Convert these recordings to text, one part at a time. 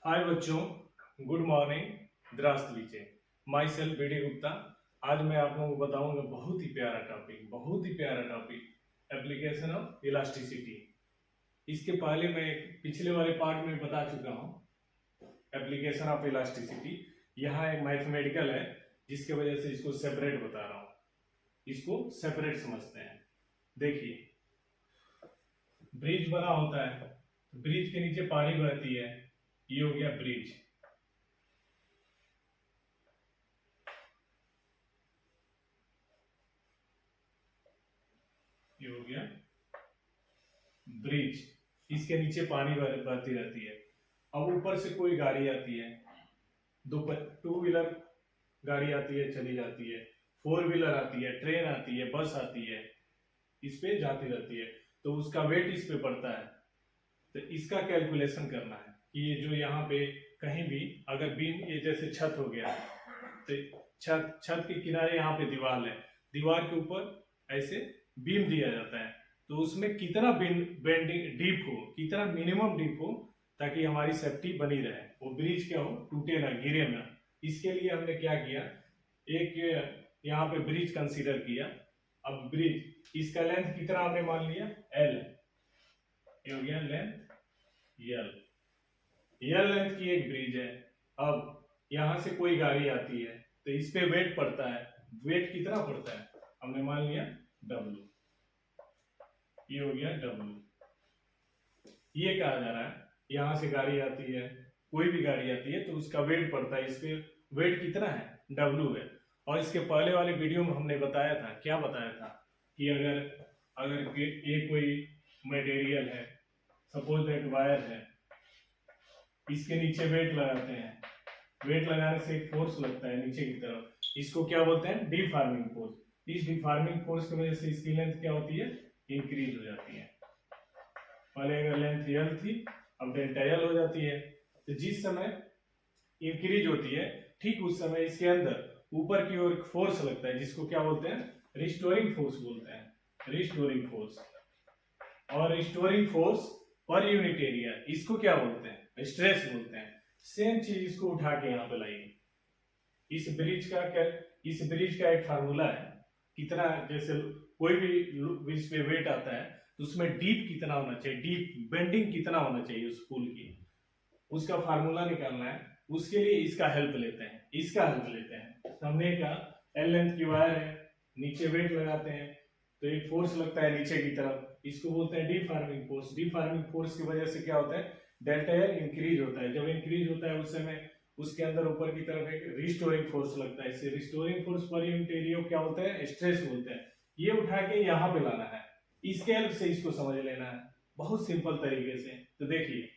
हाय बच्चों, good morning. द्रास्तलीचे myself B D Gupta. आज मैं आप लोगों को बताऊंगा बहुत ही प्यारा टॉपिक एप्लीकेशन ऑफ इलास्टिसिटी। इसके पहले मैं पिछले वाले पार्ट में बता चुका हूँ एप्लीकेशन ऑफ इलास्टिसिटी। यहाँ एक मैथमेटिकल है जिसके वजह से इसको सेपरेट बता रहा हूँ। इसको सेपरेट समझते हैं। देखिए, ब्रिज बना होता है, ब्रिज के नीचे पानी बहती है, ये हो गया ब्रिज। ये हो गया ब्रिज। इसके नीचे पानी बहती रहती है। अब ऊपर से कोई गाड़ी आती है, टू व्हीलर गाड़ी आती है, चली जाती है, फोर व्हीलर आती है, ट्रेन आती है, बस आती है, इस पे जाती रहती है, तो उसका वेट इस पे पड़ता है। तो इसका कैलकुलेशन करना है कि ये जो यहाँ पे कहीं भी अगर बीम, ये जैसे छत हो गया, तो छत के किनारे यहाँ पे दीवार है, दीवार के ऊपर ऐसे बीम दिया जाता है, तो उसमें कितना बेंडिंग डीप हो, कितना मिनिमम डीप हो, ताकि हमारी सेफ्टी बनी रहे, वो ब्रिज क्या हो, टूटे ना, गिरे ना। इसके लिए हमने क्या किया, एक यहाँ पे ब्रिज कंसीडर किया। अब ब्रिज, इसका लेंथ कितना हमने मान लिया, एल। ये हो गया लेंथ एल लेंथ की एक ब्रिज है। अब यहां से कोई गाड़ी आती है तो इस पे वेट पड़ता है। वेट कितना पड़ता है, हमने मान लिया W। ये हो गया W। ये कहा जा रहा है यहां से गाड़ी आती है, कोई भी गाड़ी आती है तो उसका वेट पड़ता है, इस पे वेट कितना है, W है। और इसके पहले वाले वीडियो में हमने बताया था, क्या बताया था, कि अगर ये कोई मटेरियल है, सपोज दैट वायर है, इसके नीचे वेट लगाते हैं, वेट लगाने से एक फोर्स लगता है नीचे की तरफ, इसको क्या बोलते हैं, डिफॉर्मिंग फोर्स। इस डिफॉर्मिंग फोर्स की वजह से इसकी लेंथ क्या होती है, इंक्रीज हो जाती है। पहले अगर लेंथ एल थी, अब डेल्टा एल हो जाती है। तो जिस समय इंक्रीज होती है, ठीक उस समय इसके अंदर ऊपर की ओर फोर्स लगता है, जिसको क्या बोलते हैं, रिस्टोरिंग फोर्स बोलते हैं, रिस्टोरिंग फोर्स। और restoring force per unit area, इसको क्या बोलते हैं, स्ट्रेस बोलते हैं। सेम चीज इसको उठा के यहाँ पे लाइए। इस ब्रिज का एक फार्मूला है, कितना, जैसे कोई भी इस पे वेट आता है तो उसमें डीप कितना होना चाहिए, डीप बेंडिंग कितना होना चाहिए उस पुल की, उसका फार्मूला निकालना है। उसके लिए इसका हेल्प लेते हैं। तो हमने कहा एल लेंथ की वायर है, नीचे वेट लगाते हैं तो एक फोर्स लगता है नीचे की तरफ, इसको बोलते हैं डिफॉर्मिंग फोर्स। डिफॉर्मिंग फोर्स की वजह से क्या होता है, डेल्टा एल इंक्रीज होता है। जब इंक्रीज होता है उस समय उसके अंदर ऊपर की तरफ एक रिस्टोरिंग फोर्स लगता है। इसे restoring force per unit area क्या बोलते हैं, स्ट्रेस बोलते हैं। ये उठा के यहाँ पे लाना है, इसके हेल्प से इसको समझ लेना है बहुत सिंपल तरीके से। तो देखिए,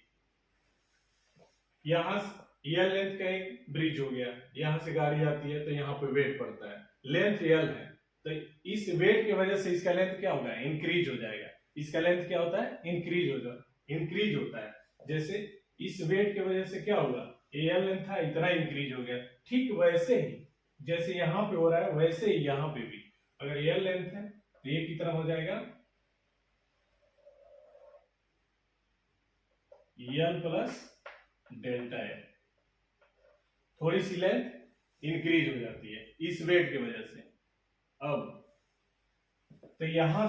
यहाँ एल लेंथ का एक ब्रिज हो गया, यहाँ से गाड़ी आती है तो यहाँ पे वेट पड़ता है, लेंथ एल है, तो इस वेट की वजह से इसका लेंथ क्या होगा, इंक्रीज हो जाएगा। इसका लेंथ क्या होता है, इंक्रीज होता है। जैसे इस वेट की वजह से क्या होगा, एल लेंथ था, इतना इंक्रीज हो गया। ठीक वैसे ही जैसे यहाँ पे हो रहा है, वैसे ही यहाँ पे भी अगर एल लेंथ है तो ये कितना हो जाएगा, एल प्लस डेल्टा एल। थोड़ी सी लेंथ इंक्रीज हो जाती है इस वेट की वजह से। अब तो यहां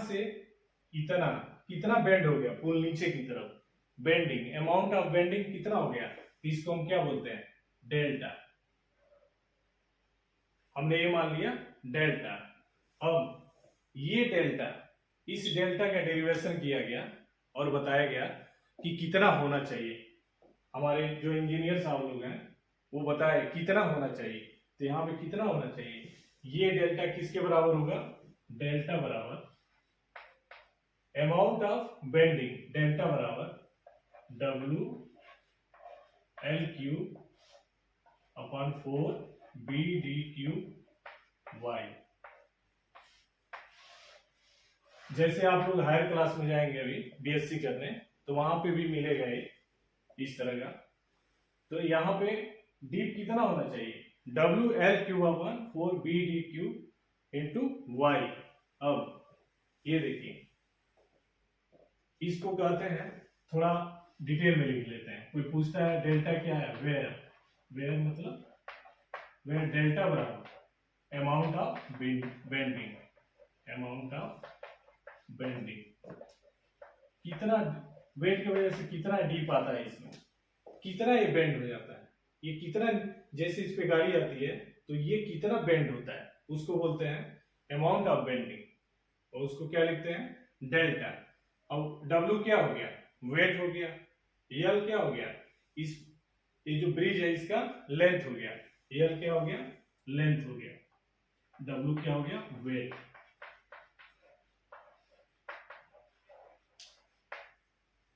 से इतना कितना बेंड हो गया पुल नीचे की तरफ, बेंडिंग, अमाउंट ऑफ बेंडिंग कितना हो गया, इसको हम क्या बोलते हैं, डेल्टा। हमने ये मान लिया डेल्टा। अब ये डेल्टा, इस डेल्टा का डेरिवेशन किया गया और बताया गया कि कितना होना चाहिए। हमारे जो इंजीनियर साहब लोग हैं वो बताए कितना होना चाहिए। तो यहाँ पे कितना होना चाहिए, ये डेल्टा किसके बराबर होगा, डेल्टा बराबर अमाउंट ऑफ बेंडिंग, डेल्टा बराबर W L cube upon 4 B D cube Y। जैसे आप लोग हायर क्लास में जाएंगे अभी BSc करने, तो वहां पे भी मिलेगा ये इस तरह का। तो यहाँ पे डीप कितना होना चाहिए, W L cube upon 4 B D cube into Y। अब ये देखिए, इसको कहते हैं, थोड़ा डिटेल में लिख लेते हैं। कोई पूछता है डेल्टा क्या है, वेयर, वेयर मतलब वेयर डेल्टा बराबर amount of bending, amount of bending, कितना वेट की वजह से कितना डीप आता है इसमें, कितना ये बेंड हो जाता है, ये कितना, जैसे इस पे गाड़ी आती है तो ये कितना बेंड होता है, उसको बोलते हैं अमाउंट ऑफ बेंडिंग, और उसको क्या लिखते हैं, डेल्टा। अब W क्या हो गया, वेट हो गया, L क्या हो गया, इस ये जो ब्रिज है इसका लेंथ हो गया, L क्या हो गया, लेंथ हो गया, W क्या हो गया, वेट,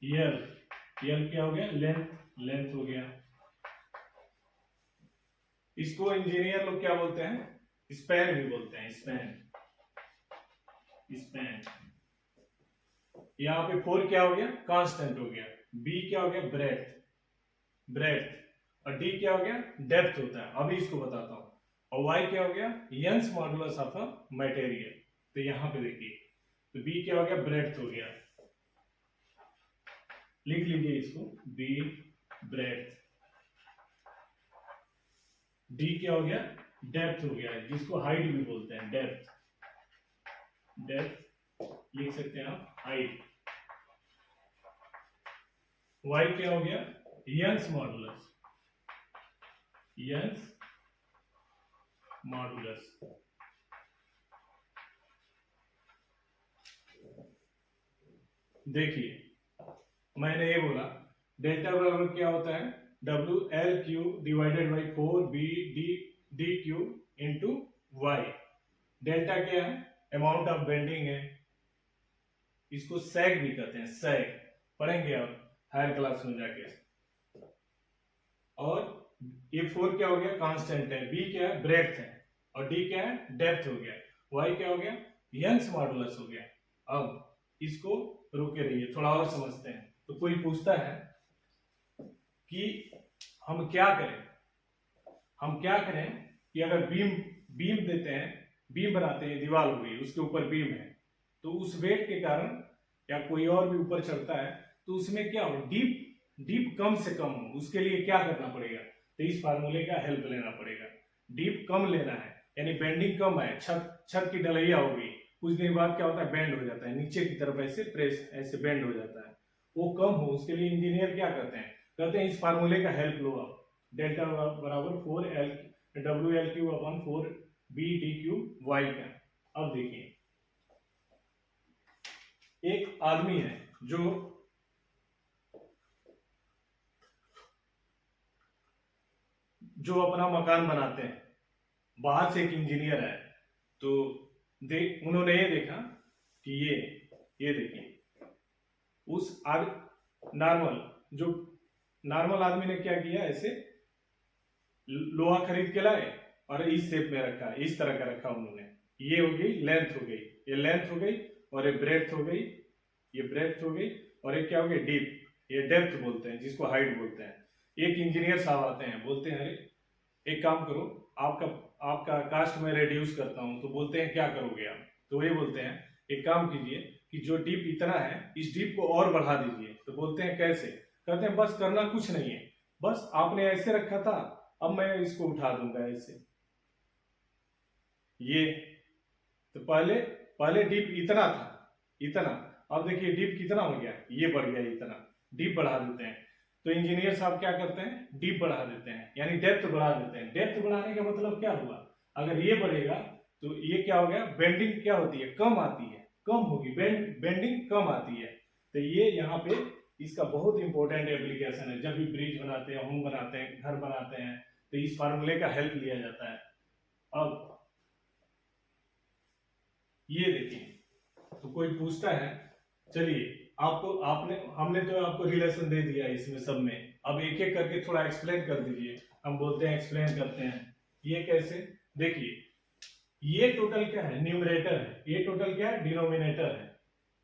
L क्या हो गया, लेंथ, लेंथ हो गया। इसको इंजीनियर लोग क्या बोलते हैं, स्पैन भी बोलते हैं, स्पैन, स्पैन। यहाँ पे 4 क्या हो गया, कांस्टेंट हो गया, B क्या हो गया, ब्रेड्थ, ब्रेड्थ, और D क्या हो गया, डेप्थ होता है। अभी इसको बताता हूँ। और Y क्या हो गया, Young's modulus of a material. तो यहाँ पे देखिए, तो B क्या हो गया, ब्रेड्थ हो गया, लिख लीजिए इसको, B ब्रेड्थ। D क्या हो गया, डेप्थ हो गया, जिसको हाइट भी बोलते हैं, डेप्थ, डेप्थ लिख सकते हैं आप, हाइट। Y क्या हो गया, यंग्स मॉडुलस, यंग्स मॉडुलस। देखिए मैंने ये बोला डेल्टा बराबर क्या होता है, WL³ divided by 4BD into Y. Delta क्या है, अमाउंट ऑफ बेंडिंग है, इसको सैग भी कहते हैं, सैग पढ़ेंगे आप हायर क्लास में जाके। और ये 4 क्या हो गया, कांस्टेंट है, B क्या है, ब्रेड्थ है, और D क्या है, डेप्थ हो गया, Y क्या हो गया, यंग्स मॉडुलस हो गया। अब इसको रुके रहिए, थोड़ा और समझते हैं। तो कोई पूछता है कि हम क्या करें, हम क्या करें कि अगर बीम देते हैं, बीम बनाते हैं, दीवार हो गई, उसके ऊपर बीम है, तो उस वेट के कारण या कोई और भी ऊपर चढ़ता है, तो उसमें क्या हो, डीप कम से कम हो, उसके लिए क्या करना पड़ेगा, तो इस फार्मूले का हेल्प लेना पड़ेगा। डीप कम लेना है, यानी बेंडिंग कम है, छत की ढलैया हो गई, कुछ देर बाद क्या होता है, बेंड हो जाता है, नीचे की तरफ ऐसे प्रेस, ऐसे बेंड हो जाता है, वो कम हो, उसके लिए इंजीनियर क्या करते हैं, कहते हैं इस फार्मूले का हेल्प लो आप, डेल्टा बराबर 4L WL³ अपॉन 4BD³ का। अब देखिए एक आदमी है जो अपना मकान बनाते हैं, बाहर से एक इंजीनियर है, तो उन्होंने ये देखा कि ये देखिए उस नॉर्मल आदमी ने क्या किया, ऐसे लोहा खरीद के लाए और इस शेप में रखा, इस तरह का रखा उन्होंने, ये हो गई लेंथ हो गई, ये लेंथ हो गई, और ये ब्रेड्थ हो गई, ये ब्रेड्थ हो गई, और ये क्या हो गया, डीप, ये डेप्थ बोलते हैं, जिसको हाइट बोलते हैं। एक इंजीनियर साहब आते हैं, बोलते हैं अरे एक काम करो, आपका कास्ट में रिड्यूस करता हूं, तो बोलते हैं क्या करोगे आप, तो ये बोलते हैं एक काम कीजिए कि जो डीप इतना है, इस डीप को और बढ़ा दीजिए। तो बोलते हैं कैसे, कहते हैं बस करना कुछ नहीं है, बस आपने ऐसे रखा था, अब मैं इसको उठा दूंगा ऐसे, ये तो पहले डीप इतना था, इतना, अब देखिए डीप कितना हो गया, ये बढ़ गया, इतना डीप बढ़ा देते हैं। तो इंजीनियर साहब क्या करते हैं, डीप बढ़ा देते हैं, यानी डेप्थ बढ़ा देते हैं। डेप्थ बढ़ाने का मतलब क्या हुआ, अगर ये बढ़ेगा तो ये क्या हो गया, बेंडिंग क्या होती है, कम आती है, कम होगी, बेंडिंग कम आती है। तो ये यहाँ पे इसका बहुत इंपॉर्टेंट एप्लीकेशन है, जब भी ब्रिज बनाते हैं, होम बनाते हैं, घर बनाते हैं, तो इस फार्मूले का हेल्प लिया जाता है। अब ये देखिए, तो कोई पूछता है, चलिए हमने तो आपको रिलेशन दे दिया इसमें सब में, अब एक एक करके थोड़ा एक्सप्लेन कर दीजिए। हम बोलते हैं एक्सप्लेन करते हैं, ये कैसे, देखिए ये टोटल क्या है, न्यूमरेटर है, ये टोटल क्या है, डिनोमिनेटर है,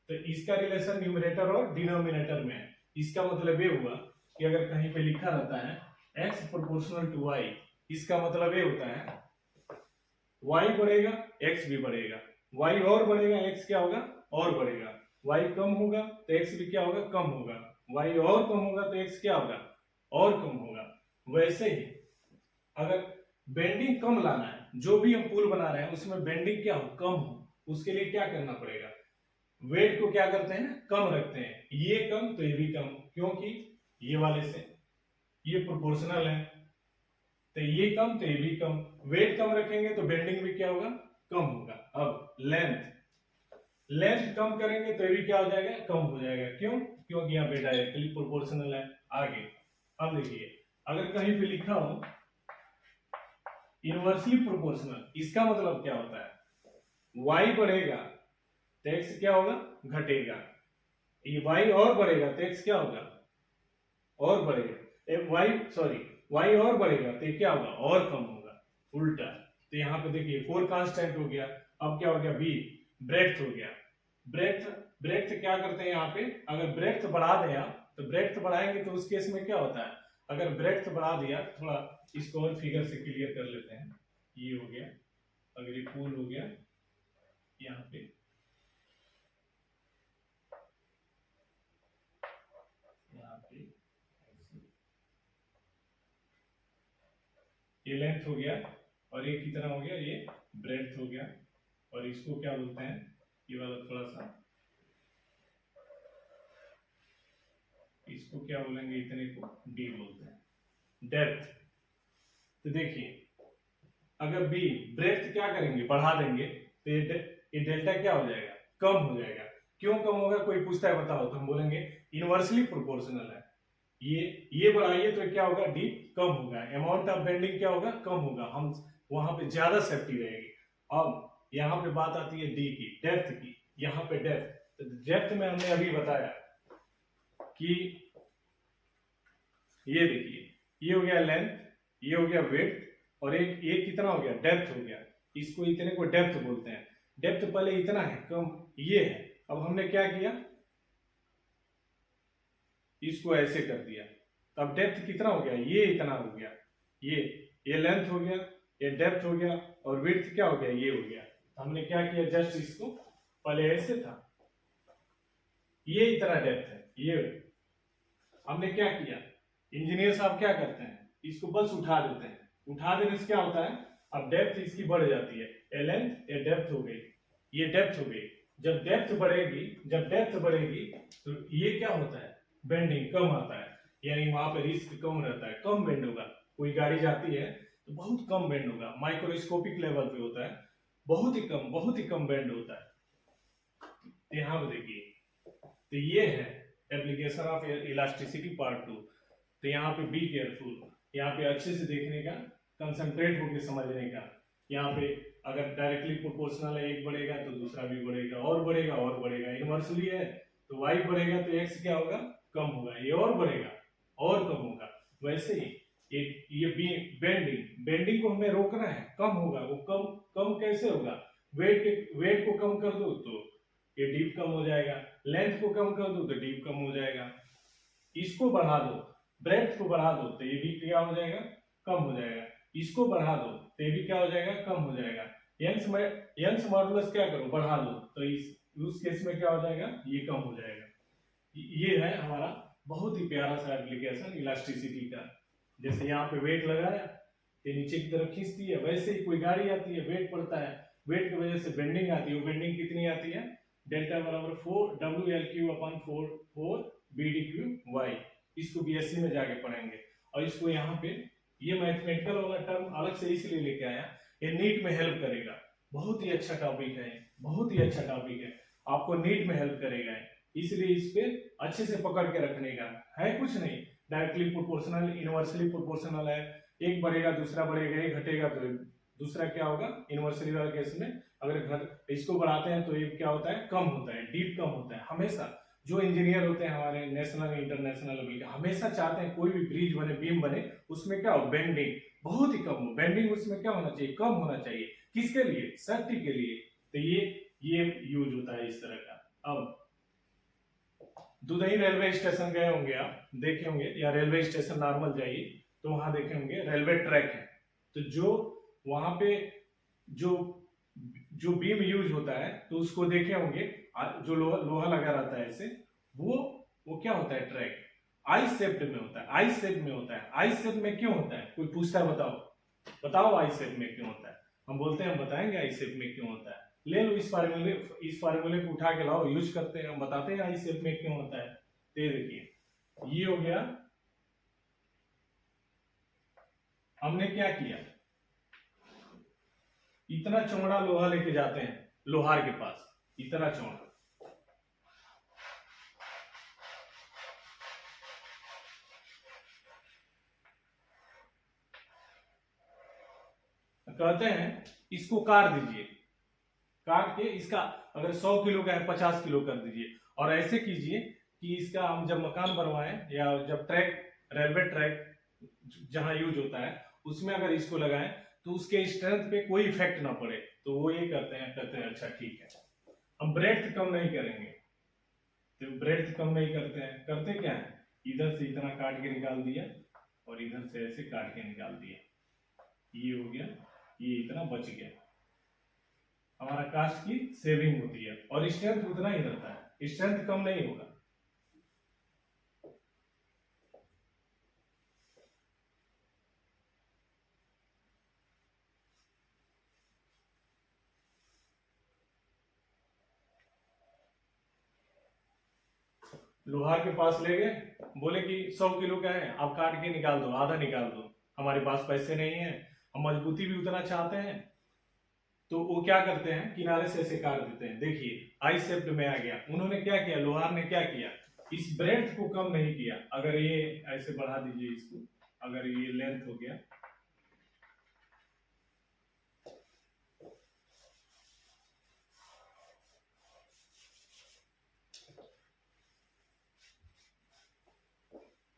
तो इसका रिलेशन न्यूमरेटर और डिनोमिनेटर में है। इसका मतलब ये हुआ कि अगर कहीं पे लिखा रहता है x प्रोपोर्शनल टू y, इसका मतलब ये होता है y बढ़ेगा x भी बढ़ेगा, y और बढ़ेगा x क्या होगा और बढ़ेगा, y कम होगा तो x भी क्या होगा, कम होगा। y और कम होगा तो x क्या होगा, और कम होगा। वैसे ही अगर बेंडिंग कम लाना है, जो भी हम पुल बना रहे हैं उसमें बेंडिंग क्या हो, कम हो, उसके लिए क्या करना पड़ेगा, वेट को क्या करते हैं, कम रखते हैं। ये कम तो ये भी कम, क्योंकि ये वाले से ये प्रोपोर्शनल है, तो ये कम तो ये भी कम। वेट कम रखेंगे तो बेंडिंग भी क्या होगा, कम होगा। अब लेंथ कम करेंगे तो ये भी क्या हो जाएगा, कम हो जाएगा। क्यों, क्योंकि यहाँ पे डायरेक्टली प्रोपोर्शनल है। आगे अब देखिए, अगर कहीं पे लिखा हो इनवर्सली प्रोपोर्शनल, इसका मतलब क्या होता है, y बढ़ेगा तो x क्या होगा, घटेगा। ये y और बढ़ेगा तो x क्या होगा, और बढ़ेगा। y और बढ़ेगा तो क्या होगा, और कम होगा, उल्टा। तो यहाँ पे देखिए 4 कांस्टेंट हो गया। अब क्या हो गया, b ब्रेड्थ हो गया। ब्रेड्थ क्या करते हैं यहाँ पे, अगर ब्रेड्थ बढ़ा दें आप, तो ब्रेड्थ बढ़ाएंगे तो उस केस में क्या होता है, अगर ब्रेड्थ बढ़ा दिया, थोड़ा इसको और फिगर से क्लियर कर लेते हैं। ये हो गया, अगर ये पूल हो गया यहाँ पे, यहाँ पे ये लेंथ हो गया, और ये कितना हो गया, ये ब्रेड्थ हो गया। और इसको क्या बोलते हैं, ये वाला थोड़ा सा, इसको क्या बोलेंगे, इतने को डी बोलते हैं, डेप्थ। तो देखिए, अगर बी ब्रेड्थ क्या करेंगे, बढ़ा देंगे, तो ये डेल्टा क्या हो जाएगा, कम हो जाएगा। क्यों कम होगा, कोई पूछता है बताओ, तो हम बोलेंगे इनवर्सली प्रोपोर्शनल है। ये बढ़ाइए तो क्या होगा, डी कम होगा, अमाउंट ऑफ बेंडिंग क्या होगा, कम होगा, हम वहां पे ज्यादा सेफ्टी रहेगी। अब यहाँ पे बात आती है डी की, डेप्थ की। यहाँ पे डेप्थ, तो डेप्थ में हमने अभी बताया कि ये देखिए, ये हो गया लेंथ, ये हो गया वेट, और एक ये कितना हो गया, डेप्थ हो गया। इसको इतने को डेप्थ बोलते हैं। डेप्थ पहले इतना है, कम ये है। अब हमने क्या किया, इसको ऐसे कर दिया, तब डेप्थ कितना हो गया, ये इतना हो गया, ये लेंथ हो गया, ये डेप्थ हो गया, और विड्थ क्या हो गया, ये हो गया। हमने क्या किया, जस्ट इसको पहले ऐसे था, ये इतना डेप्थ है, ये हमने क्या किया, इंजीनियर साहब क्या करते हैं, इसको बस उठा देते हैं। उठा देने से क्या होता है, अब डेप्थ इसकी बढ़ जाती है, ये लेंथ ये डेप्थ हो गई, ये डेप्थ हो गई। जब डेप्थ बढ़ेगी तो ये क्या होता है, बेंडिंग कम आता है, यानी वहां पे रिस्क कम रहता है, कम बेंड होगा। कोई गाड़ी जाती है तो बहुत कम बेंड होगा, माइक्रोस्कोपिक लेवल पे होता है, बहुत ही कम बेंड होता है। यहाँ पे देखिए, तो ये है एप्लीकेशन ऑफ इलास्टिसिटी पार्ट 2। तो यहाँ पे बी केयरफुल, यहाँ पे अच्छे से देखने का, कंसंट्रेट होकर समझने का। यहाँ पे अगर डायरेक्टली प्रोपोर्शनल है, एक बढ़ेगा तो दूसरा भी बढ़ेगा, और बढ़ेगा और बढ़ेगा। इनवर्सली है तो y बढ़ेगा तो x क्या होगा, कम होगा, ये और बढ़ेगा और कम होगा। वैसे ही ये बेंडिंग को हमें रोकना है, कम होगा, वो कम कैसे होगा, वेट को कम कर दो तो ये डीप कम हो जाएगा, लेंथ को कम कर दो तो डीप कम हो जाएगा, इसको बढ़ा दो, ब्रेड्थ को बढ़ा दो तो ये भी क्या हो जाएगा, कम हो जाएगा, इसको बढ़ा दो तो ये भी क्या हो जाएगा, कम हो जाएगा। यंग्स मॉडुलस क्या करो, बढ़ा दो तो उस केस में क्या हो जाएगा, ये कम हो जाएगा। ये है हमारा बहुत ही प्यारा सा एप्लीकेशन इलास्टिसिटी का। जैसे यहाँ पे वेट लगाया तो नीचे की तरफ खींचती है, वैसे ही कोई गाड़ी आती है, वेट पड़ता है, वेट की वजह से बेंडिंग आती है। वो बेंडिंग कितनी आती है, डेल्टा बराबर 4 WL³ y। इसको बीएससी में जाके पढ़ेंगे। और इसको यहाँ पे ये मैथमेटिकल वाला टर्म अलग से इसलिए लेके आया, ये नीट में हेल्प करेगा। बहुत ही अच्छा टॉपिक है, बहुत ही अच्छा टॉपिक है, आपको नीट में हेल्प करेगा, इसलिए इस पे अच्छे से पकड़ के रखने का है। कुछ नहीं, डायरेक्टली प्रोपोर्शनल, इनवर्सली प्रोपोर्शनल है, एक बढ़ेगा दूसरा बढ़ेगा, एक घटेगा तो दूसरा क्या होगा, इनवर्सली वाले केस में अगर इसको बढ़ाते हैं तो ये क्या होता है, कम होता है, डीप कम होता है। हमेशा जो इंजीनियर होते हैं हमारे नेशनल इंटरनेशनल लेवल के, हमेशा चाहते हैं कोई भी ब्रिज बने, बीम बने, उसमें क्या हो, बेंडिंग बहुत ही कम हो। बेंडिंग उसमें क्या होना चाहिए, कम होना चाहिए। किसके लिए, सेफ्टी के लिए। तो ये यूज होता है इस तरह का। अब दुधई रेलवे स्टेशन गए होंगे आप, देखे होंगे, या रेलवे स्टेशन नॉर्मल जाइए तो वहां देखे होंगे रेलवे ट्रैक है। तो जो वहां पे जो बीम यूज होता है तो उसको देखे होंगे, जो लोहा लगा रहता है ऐसे, वो वो क्या होता है, ट्रैक आई शेप्ड में होता है, आई शेप में होता है। आई शेप में क्यों होता है, कोई पूछता है बताओ बताओ आई शेप में क्यों होता है, हम बोलते हैं हम बताएंगे आई शेप में क्यों होता है। ले लो इस फार्मूले को उठा के लाओ, यूज करते हैं, हम बताते हैं आई शेप में क्यों होता है। ये देखिए ये हो गया, हमने क्या किया, इतना चौड़ा लोहा लेके जाते हैं लोहार के पास, इतना चौड़ा, कहते हैं इसको काट दीजिए, काट के इसका अगर 100 किलो का है 50 किलो कर दीजिए, और ऐसे कीजिए कि इसका हम जब मकान बनवाएं या जब ट्रैक, रेलवे ट्रैक जहां यूज होता है उसमें अगर इसको लगाएं तो उसके स्ट्रेंथ पे कोई इफेक्ट ना पड़े। तो वो ये करते हैं, कहते हैं अच्छा ठीक है हम ब्रेड्थ कम नहीं करेंगे। तो ब्रेड्थ कम नहीं करते हैं, करते क्या है, इधर से इतना काट के निकाल दिया और इधर से ऐसे काट के निकाल दिया, ये हो गया, ये इतना बच गया, हमारा कास्ट की सेविंग होती है और स्ट्रेंथ उतना ही रहता है, स्ट्रेंथ कम नहीं होगा। लोहार के पास ले गए, बोले कि 100 किलो का है, आप काट के निकाल दो, आधा निकाल दो, हमारे पास पैसे नहीं है, हम मजबूती भी उतना चाहते हैं। तो वो क्या करते हैं, किनारे से ऐसे काट देते हैं, देखिए आई शेप्ड में आ गया। उन्होंने क्या किया, लोहार ने क्या किया, इस ब्रेड्थ को कम नहीं किया। अगर ये ऐसे बढ़ा दीजिए इसको, अगर ये लेंथ हो गया,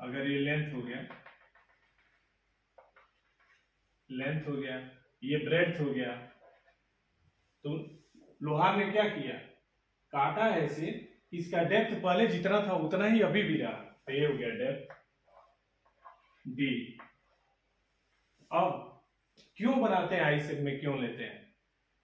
अगर ये लेंथ हो गया, लेंथ हो गया, ये ब्रेड्थ हो गया, तो लोहार ने क्या किया, काटा है ऐसे, इसका डेप्थ पहले जितना था उतना ही अभी भी रहा, तो ये हो गया डेप्थ डी। अब क्यों बनाते हैं आई शेप में, क्यों लेते हैं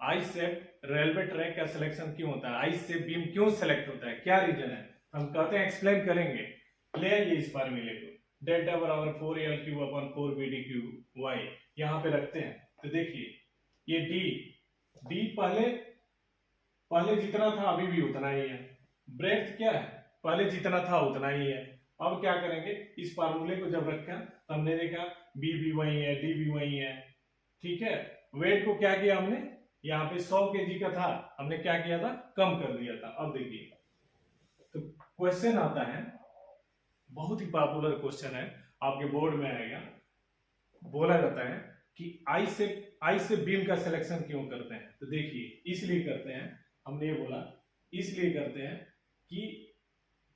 आई शेप, रेलवे ट्रैक का सिलेक्शन क्यों होता है, आई शेप बीम क्यों सेलेक्ट होता है, क्या रीजन है, हम कहते हैं एक्सप्लेन करेंगे। ले आइए इस फार्मूले को, डेल्टा बराबर 4L³ अपॉन 4BD³ y यहां पे रखते हैं। तो देखिए ये डी पहले जितना था अभी भी उतना ही है, ब्रेड्थ क्या है, पहले जितना था उतना ही है। अब क्या करेंगे, इस फार्मूले को जब रखा तो हमने देखा बी भी वही है, डी भी वही है, ठीक है। वेट को क्या किया हमने, यहाँ पे 100 kg का था, हमने क्या किया था, कम कर दिया था। अब देखिए तो क्वेश्चन आता है, बहुत ही पॉपुलर क्वेश्चन है, आपके बोर्ड में आएगा, बोला जाता है कि आई से बीम का सिलेक्शन क्यों करते हैं। तो देखिए इसलिए करते हैं, हमने ये बोला इसलिए करते हैं कि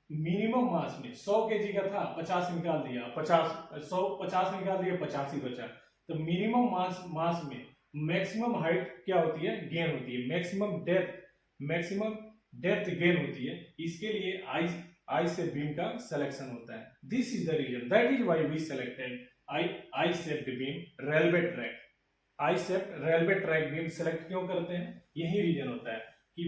मिनिमम मास में 100 kg का था, 50 निकाल दिया, 50 निकाल दिया, 50 ही बचा। तो मिनिमम मास में मैक्सिमम हाइट क्या होती है, गेन होती है, मैक्सिमम डेप्थ गेन होती है। इसके लिए आई से बीम का सिलेक्शन होता है। This is the reason, that is why we selected I shaped beam railway track. I shaped railway track beam select क्यों करते हैं, यही रीजन होता है कि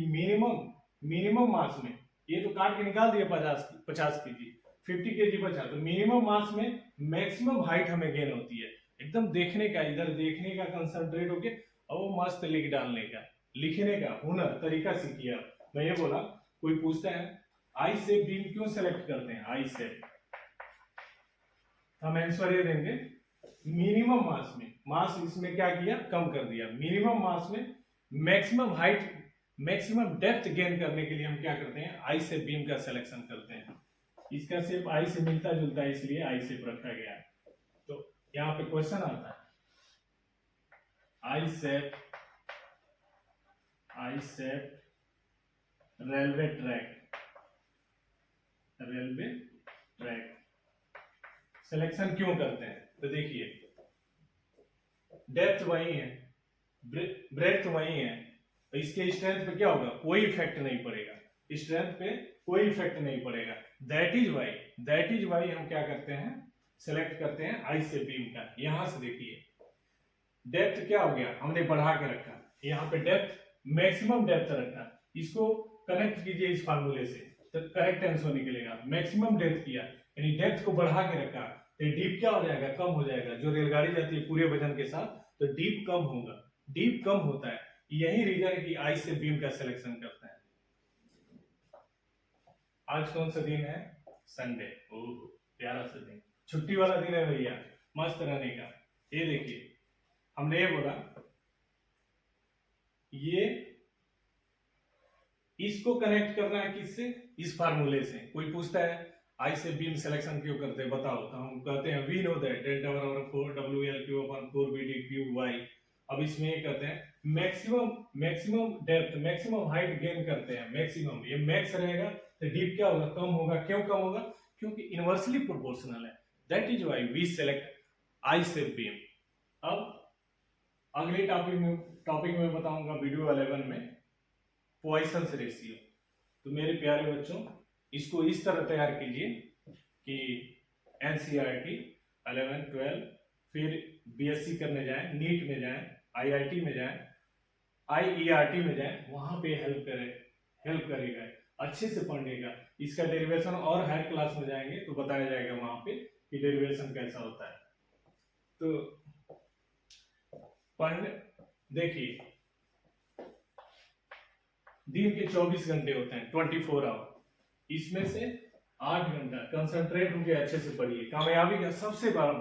मिनिमम मास में, ये तो काट के निकाल दिया 50 kg, 50 kg बचा, तो मिनिमम मास में मैक्सिमम हाइट हमें गेन होती है। एकदम देखने का, इधर देखने का कंसंट्रेट होके और वो मस्त लिख डालने का, लिखने का हुनर, तरीका सीखिए। मैं ये बोला, कोई पूछता है आई शेप बीम क्यों सेलेक्ट करते हैं, आई शेप, हम आंसर ये देंगे, मिनिमम मास में, मास इसमें क्या किया, कम कर दिया, मिनिमम मास में maximum height, maximum depth gain करने के लिए हम क्या करते हैं, आई शेप बीम का सिलेक्शन करते हैं। इसका शेप आई से मिलता जुलता है, इसलिए आई शेप रखा गया है। तो यहाँ पे क्वेश्चन आता है, आई शेप रेलवे ट्रैक सिलेक्शन क्यों करते हैं। तो देखिए डेप्थ वही है, ब्रेड्थ वही है, तो इसके स्ट्रेंथ पे क्या होगा, कोई इफेक्ट नहीं पड़ेगा, स्ट्रेंथ पे कोई इफेक्ट नहीं पड़ेगा। दैट इज वाई हम क्या करते हैं, सेलेक्ट करते हैं आई से बीम का। यहां से देखिए डेप्थ क्या हो गया, हमने बढ़ा के रखा, यहाँ पे डेप्थ मैक्सिमम डेप्थ रखा, इसको कनेक्ट कीजिए इस फार्मूले से, तो करेक्ट आंसर निकलेगा। मैक्सिमम डेप्थ किया यानी डेप्थ को बढ़ा के रखा तो डीप क्या हो जाएगा, कम हो जाएगा। जो रेलगाड़ी जाती है पूरे वजन के साथ तो डीप कम होगा, डीप कम होता है। यही रीजन है कि आई से बीम का सिलेक्शन करता है। आज कौन सा दिन है, संडे। ओह प्यारा सा दिन, छुट्टी वाला दिन है भैया, मस्त रहने का। ये देखिए हमने ये बोला, ये इसको कनेक्ट करना है किससे, इस फार्मूले से। कोई पूछता है आई से बीम सिलेक्शन क्यों करते हैं बताओ, तो हम कहते हैं वी नो दैट डेल्टा बराबर 4 WL³ अपॉन 4 BD³ अब इसमें ये कहते हैं maximum depth, maximum height gain करते हैं। मैक्सिमम ये मैक्स रहेगा तो डीप क्या होगा, कम होगा। क्यों कम होगा, क्योंकि इनवर्सली प्रोपोर्शनल है। That is why we select I से बीम। अब अगले टॉपिक में बताऊंगा वीडियो 11 में पॉइसन्स रेशियो। तो मेरे प्यारे बच्चों इसको इस तरह तैयार कीजिए कि NCERT 11, 12 फिर BSc करने जाएं, नीट में जाएं, IIT में जाएं, IERT में जाएं, वहां पे हेल्प करेगा अच्छे से पढ़ने का। इसका डेरिवेशन और हायर क्लास में जाएंगे तो बताया जाएगा वहां पे कि डेरिवेशन कैसा होता है। तो पढ़ने देखिए, दिन के 24 घंटे होते हैं, 24 आवर। इसमें से 8 घंटा कंसंट्रेट होकर अच्छे से पढ़िए। कामयाबी का सबसे बड़ा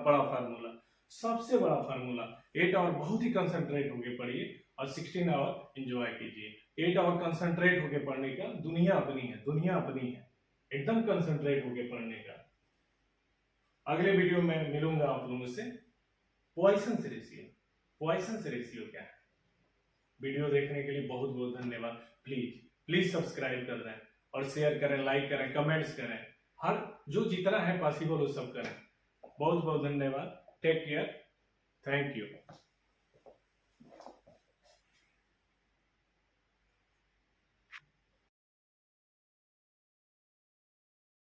फार्मूला 8 आवर बहुत ही कंसंट्रेट होकर पढ़िए और 16 आवर एंजॉय कीजिए। 8 आवर कंसंट्रेट होकर पढ़ने का दुनिया अपनी है, एकदम कंसंट्रेट होकर पढ़ने का। अगले वीडियो में मिलूंगा आप लोगों से। पॉइसन्स रेशियो क्या है। वीडियो देखने के लिए बहुत बहुत धन्यवाद। प्लीज सब्सक्राइब कर दें और शेयर करें, लाइक करें, कमेंट्स करें, हर जो जितना है पॉसिबल वो सब करें। बहुत बहुत धन्यवाद। Take care, thank you.